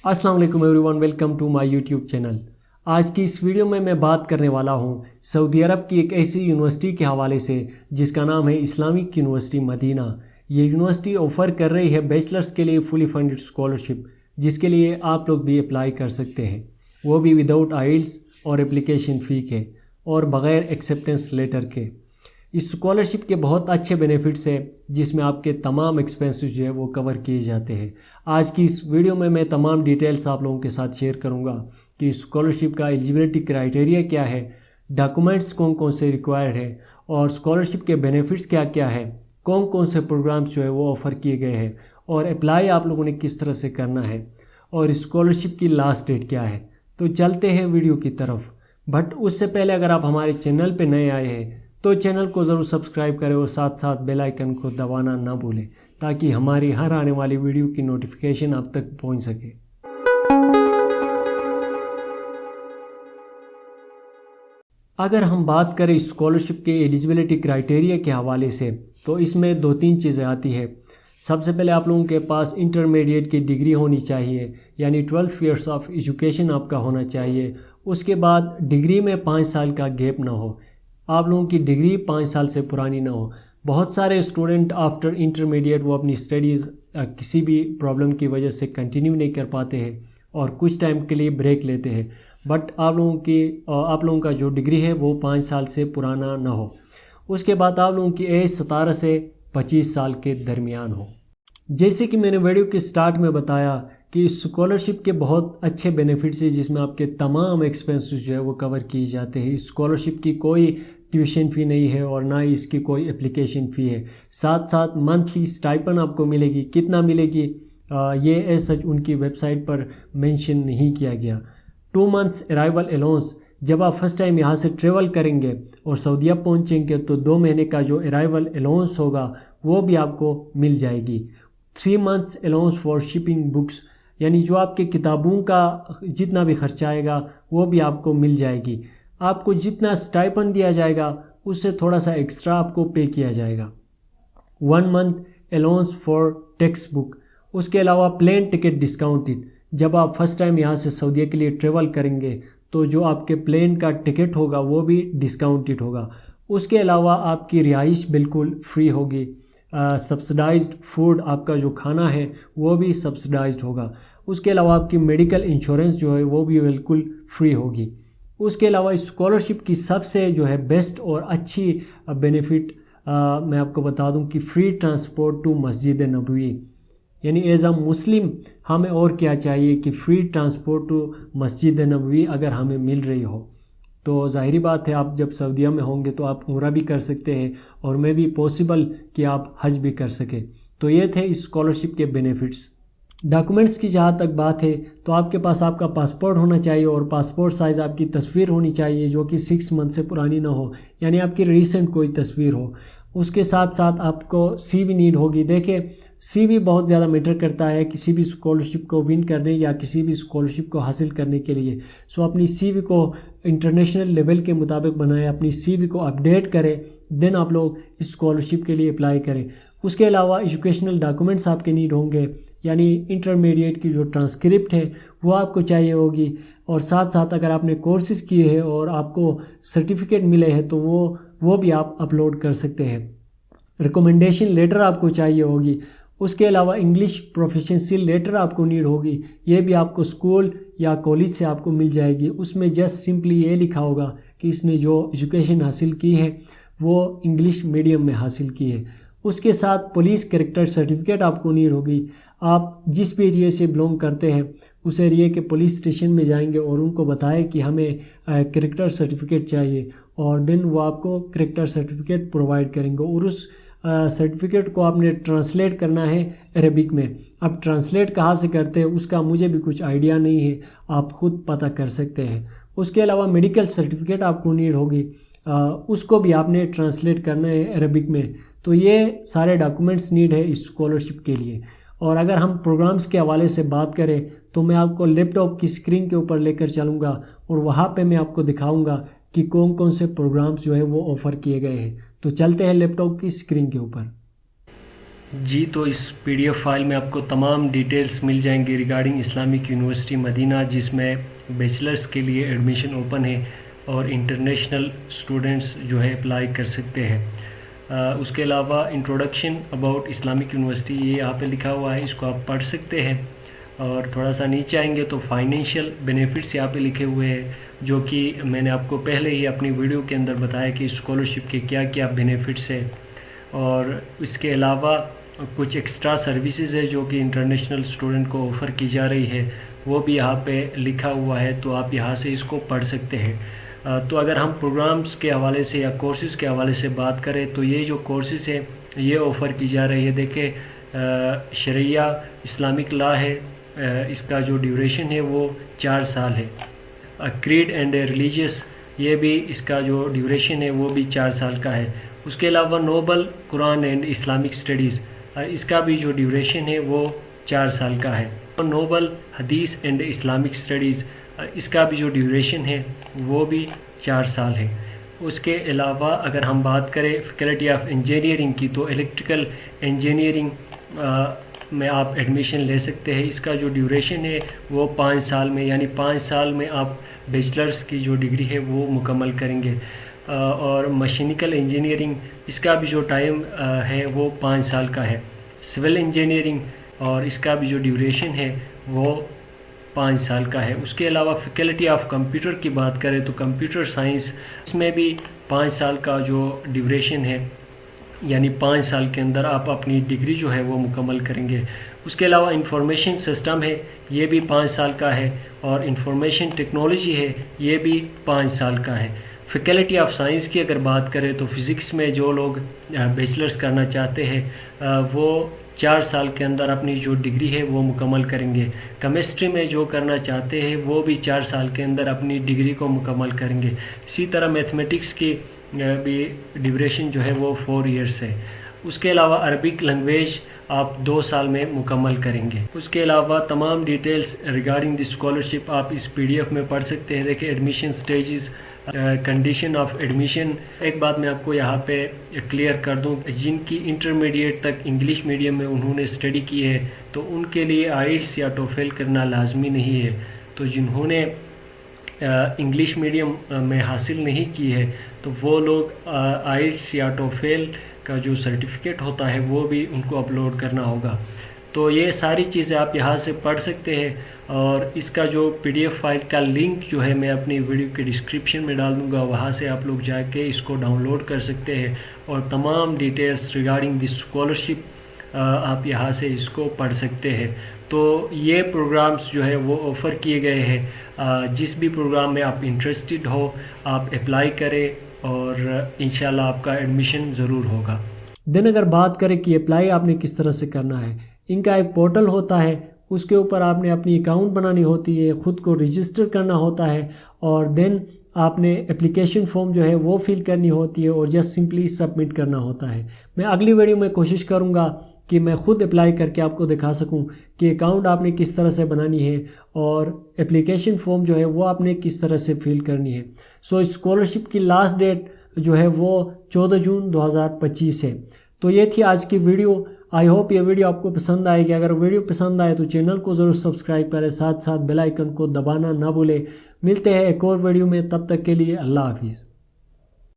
अस्सलाम वालेकुम everyone, welcome to my YouTube channel. आज की इस वीडियो में मैं बात करने वाला हूं सऊदी अरब की एक ऐसी यूनिवर्सिटी के हवाले से जिसका नाम है इस्लामिक यूनिवर्सिटी मदीना। ये यूनिवर्सिटी ऑफ़र कर रही है बैचलर्स के लिए फुली फंडेड स्कॉलरशिप, जिसके लिए आप लोग भी अप्लाई कर सकते हैं, वो भी विदाउट आइल्स और एप्लीकेशन फ़ी के और बग़ैर एक्सेप्टेंस लेटर के। इस स्कॉलरशिप के बहुत अच्छे बेनिफिट्स हैं जिसमें आपके तमाम एक्सपेंसेस जो है वो कवर किए जाते हैं। आज की इस वीडियो में मैं तमाम डिटेल्स आप लोगों के साथ शेयर करूंगा कि स्कॉलरशिप का एलिजिबिलिटी क्राइटेरिया क्या है, डॉक्यूमेंट्स कौन कौन से रिक्वायर्ड है और स्कॉलरशिप के बेनिफिट्स क्या क्या है, कौन कौन से प्रोग्राम्स जो है वो ऑफ़र किए गए हैं और अप्लाई आप लोगों ने किस तरह से करना है और स्कॉलरशिप की लास्ट डेट क्या है। तो चलते हैं वीडियो की तरफ। बट उससे पहले अगर आप हमारे चैनल पर नए आए हैं तो चैनल को ज़रूर सब्सक्राइब करें और साथ साथ बेल आइकन को दबाना ना भूलें ताकि हमारी हर आने वाली वीडियो की नोटिफिकेशन आप तक पहुंच सके। अगर हम बात करें स्कॉलरशिप के एलिजिबिलिटी क्राइटेरिया के हवाले से तो इसमें दो तीन चीज़ें आती है। सबसे पहले आप लोगों के पास इंटरमीडिएट की डिग्री होनी चाहिए, यानी 12 ईयर्स ऑफ एजुकेशन आपका होना चाहिए। उसके बाद डिग्री में 5 साल का गैप ना हो, आप लोगों की डिग्री 5 साल से पुरानी ना हो। बहुत सारे स्टूडेंट आफ्टर इंटरमीडिएट वो अपनी स्टडीज़ किसी भी प्रॉब्लम की वजह से कंटिन्यू नहीं कर पाते हैं और कुछ टाइम के लिए ब्रेक लेते हैं। बट आप लोगों का जो डिग्री है वो 5 साल से पुराना ना हो। उसके बाद आप लोगों की एज 17 से 25 साल के दरमियान हो। जैसे कि मैंने वीडियो के स्टार्ट में बताया कि स्कॉलरशिप के बहुत अच्छे बेनिफिट्स हैं जिसमें आपके तमाम एक्सपेंसेस जो है वो कवर किए जाते हैं। स्कॉलरशिप की कोई ट्यूशन फ़ी नहीं है और ना ही इसकी कोई एप्लीकेशन फ़ी है। साथ साथ मंथली स्टाइपेंड आपको मिलेगी। कितना मिलेगी ये एज सच उनकी वेबसाइट पर मेंशन नहीं किया गया। 2 मंथ्स अराइवल अलाउंस, जब आप फर्स्ट टाइम यहाँ से ट्रेवल करेंगे और सऊदीया पहुँचेंगे तो 2 महीने का जो अराइवल अलाउंस होगा वो भी आपको मिल जाएगी। 3 months allowance for shipping books, यानी जो आपके किताबों का जितना भी खर्चा आएगा वो भी आपको मिल जाएगी। आपको जितना स्टाइपेंड दिया जाएगा उससे थोड़ा सा एक्स्ट्रा आपको पे किया जाएगा। 1 month allowance for text book. उसके अलावा प्लेन टिकट डिस्काउंटेड, जब आप फर्स्ट टाइम यहाँ से सऊदीया के लिए ट्रेवल करेंगे तो जो आपके प्लेन का टिकट होगा वो भी डिस्काउंटेड होगा। उसके अलावा आपकी रिहाइश बिल्कुल फ्री होगी। सब्सिडाइज्ड फूड, आपका जो खाना है वो भी सब्सिडाइज्ड होगा। उसके अलावा आपकी मेडिकल इंश्योरेंस जो है वो भी बिल्कुल फ्री होगी। उसके अलावा स्कॉलरशिप की सबसे जो है बेस्ट और अच्छी बेनिफिट मैं आपको बता दूं कि फ्री ट्रांसपोर्ट टू मस्जिद नबवी, यानी एज अ मुस्लिम हमें और क्या चाहिए कि फ्री ट्रांसपोर्ट टू मस्जिद नबवी अगर हमें मिल रही हो तो ज़ाहिरी बात है आप जब सऊदीया में होंगे तो आप उम्रा भी कर सकते हैं और मे भी पॉसिबल कि आप हज भी कर सकें। तो ये थे इस स्कॉलरशिप के बेनिफिट्स। डॉक्यूमेंट्स की जहाँ तक बात है तो आपके पास आपका पासपोर्ट होना चाहिए और पासपोर्ट साइज़ आपकी तस्वीर होनी चाहिए जो कि 6 मंथ से पुरानी ना हो, यानी आपकी रीसेंट कोई तस्वीर हो। उसके साथ साथ आपको CV नीड होगी। देखिए CV बहुत ज़्यादा मैटर करता है किसी भी स्कॉलरशिप को विन करने या किसी भी स्कॉलरशिप को हासिल करने के लिए। सो अपनी CV को इंटरनेशनल लेवल के मुताबिक बनाएं, अपनी CV को अपडेट करें, देन आप लोग इस स्कॉलरशिप के लिए अप्लाई करें। उसके अलावा एजुकेशनल डॉक्यूमेंट्स आपके नीड होंगे, यानी इंटरमीडिएट की जो ट्रांसक्रिप्ट है वो आपको चाहिए होगी और साथ साथ अगर आपने कोर्सेज़ किए हैं और आपको सर्टिफिकेट मिले हैं तो वो भी आप अपलोड कर सकते हैं। रिकमेंडेशन लेटर आपको चाहिए होगी। उसके अलावा इंग्लिश प्रोफिशिएंसी लेटर आपको नीड होगी, ये भी आपको स्कूल या कॉलेज से आपको मिल जाएगी। उसमें जस्ट सिंपली ये लिखा होगा कि इसने जो एजुकेशन हासिल की है वो इंग्लिश मीडियम में हासिल की है। उसके साथ पुलिस कैरेक्टर सर्टिफिकेट आपको नीड होगी। आप जिस भी एरिया से बिलोंग करते हैं उस एरिया के पुलिस स्टेशन में जाएंगे और उनको बताएं कि हमें कैरेक्टर सर्टिफिकेट चाहिए और देन वो आपको कैरेक्टर सर्टिफिकेट प्रोवाइड करेंगे और उस सर्टिफिकेट को आपने ट्रांसलेट करना है अरबिक में। अब ट्रांसलेट कहाँ से करते हैं उसका मुझे भी कुछ आइडिया नहीं है, आप खुद पता कर सकते हैं। उसके अलावा मेडिकल सर्टिफिकेट आपको नीड होगी, उसको भी आपने ट्रांसलेट करना है अरबिक में। तो ये सारे डॉक्यूमेंट्स नीड है इस स्कॉलरशिप के लिए। और अगर हम प्रोग्राम्स के हवाले से बात करें तो मैं आपको लैपटॉप की स्क्रीन के ऊपर लेकर चलूँगा और वहाँ पे मैं आपको दिखाऊंगा कि कौन कौन से प्रोग्राम्स जो है वो ऑफ़र किए गए हैं। तो चलते हैं लैपटॉप की स्क्रीन के ऊपर। जी, तो इस पीडीएफ फाइल में आपको तमाम डिटेल्स मिल जाएंगी रिगार्डिंग इस्लामिक यूनिवर्सिटी मदीना, जिसमें बैचलर्स के लिए एडमिशन ओपन है और इंटरनेशनल स्टूडेंट्स जो है अप्लाई कर सकते हैं। उसके अलावा इंट्रोडक्शन अबाउट इस्लामिक यूनिवर्सिटी ये यहाँ पे लिखा हुआ है, इसको आप पढ़ सकते हैं। और थोड़ा सा नीचे आएंगे तो फाइनेंशियल बेनिफिट्स यहाँ पे लिखे हुए हैं, जो कि मैंने आपको पहले ही अपनी वीडियो के अंदर बताया कि स्कॉलरशिप के क्या क्या बेनिफिट्स है। और इसके अलावा कुछ एक्स्ट्रा सर्विसेज है जो कि इंटरनेशनल स्टूडेंट को ऑफ़र की जा रही है, वो भी यहाँ पे लिखा हुआ है, तो आप यहाँ से इसको पढ़ सकते हैं। तो अगर हम प्रोग्राम्स के हवाले से या कोर्सेज़ के हवाले से बात करें तो ये जो कोर्सेज़ है ये ऑफ़र की जा रही है। देखिए, शरिया इस्लामिक लॉ है, इसका जो ड्यूरेशन है वो 4 साल है। क्रीड एंड रिलीजियस, ये भी इसका जो ड्यूरेशन है वो भी 4 साल का है। उसके अलावा noble Quran and Islamic studies, इसका भी जो ड्यूरेशन है वो 4 साल का है। और नोबल हदीस एंड इस्लामिक स्टडीज़, इसका भी जो ड्यूरेशन है वो भी 4 साल है। उसके अलावा अगर हम बात करें फैकल्टी ऑफ इंजीनियरिंग की, तो इलेक्ट्रिकल इंजीनियरिंग में आप एडमिशन ले सकते हैं। इसका जो ड्यूरेशन है वो 5 साल में, यानी 5 साल में आप बैचलर्स की जो डिग्री है वो मुकम्मल करेंगे। और मशीनिकल इंजीनियरिंग, इसका भी जो टाइम है वो 5 साल का है। सिविल इंजीनियरिंग, और इसका भी जो ड्यूरेशन है वो 5 साल का है। उसके अलावा फैकल्टी ऑफ कंप्यूटर की बात करें तो कंप्यूटर साइंस, इसमें भी 5 साल का जो ड्यूरेशन है, यानी 5 साल के अंदर आप अपनी डिग्री जो है वो मुकम्मल करेंगे। उसके अलावा इंफॉर्मेशन सिस्टम है, ये भी 5 साल का है। और इंफॉर्मेशन टेक्नोलॉजी है, ये भी 5 साल का है। फैकल्टी ऑफ साइंस की अगर बात करें तो फ़िज़िक्स में जो लोग बैचलर्स करना चाहते हैं वो 4 साल के अंदर अपनी जो डिग्री है वो मुकम्मल करेंगे। केमिस्ट्री में जो करना चाहते हैं वो भी 4 साल के अंदर अपनी डिग्री को मुकम्मल करेंगे। इसी तरह मैथमेटिक्स की भी ड्यूरेशन जो है वो 4 इयर्स है। उसके अलावा अरबिक लैंग्वेज आप 2 साल में मुकम्मल करेंगे। उसके अलावा तमाम डिटेल्स रिगार्डिंग द स्कॉलरशिप आप इस पीडीएफ में पढ़ सकते हैं। देखिए, admission stages, condition of admission. एक बात मैं आपको यहाँ पे क्लियर कर दूँ, जिनकी इंटरमीडिएट तक इंग्लिश मीडियम में उन्होंने स्टडी की है तो उनके लिए आइल्स या टोफेल करना लाजमी नहीं है। तो जिन्होंने इंग्लिश मीडियम में हासिल नहीं की है तो वो लोग आइल्स या टोफेल का जो सर्टिफिकेट होता है वो भी उनको अपलोड करना होगा। तो ये सारी चीज़ें आप यहाँ से पढ़ सकते हैं। और इसका जो पीडीएफ फाइल का लिंक जो है मैं अपनी वीडियो के डिस्क्रिप्शन में डाल दूँगा, वहाँ से आप लोग जाके इसको डाउनलोड कर सकते हैं और तमाम डिटेल्स रिगार्डिंग दिस स्कॉलरशिप आप यहाँ से इसको पढ़ सकते हैं। तो ये प्रोग्राम्स जो है वो ऑफ़र किए गए हैं। जिस भी प्रोग्राम में आप इंटरेस्टेड हो आप अप्लाई करें और इंशाल्लाह आपका एडमिशन ज़रूर होगा। देन अगर बात करें कि अप्लाई आपने किस तरह से करना है, इनका एक पोर्टल होता है, उसके ऊपर आपने अपनी अकाउंट बनानी होती है, ख़ुद को रजिस्टर करना होता है और देन आपने एप्लीकेशन फॉर्म जो है वो फिल करनी होती है और जस्ट सिंपली सबमिट करना होता है। मैं अगली वीडियो में कोशिश करूँगा कि मैं ख़ुद अप्लाई करके आपको दिखा सकूं कि अकाउंट आपने किस तरह से बनानी है और एप्लीकेशन फॉर्म जो है वो आपने किस तरह से फिल करनी है। सो स्कॉलरशिप की लास्ट डेट जो है वो 14 जून 2025 है। तो ये थी आज की वीडियो। आई होप ये वीडियो आपको पसंद आएगी। अगर वीडियो पसंद आए तो चैनल को ज़रूर सब्सक्राइब करें, साथ साथ बेल आइकन को दबाना ना भूलें। मिलते हैं एक और वीडियो में, तब तक के लिए अल्लाह हाफिज़।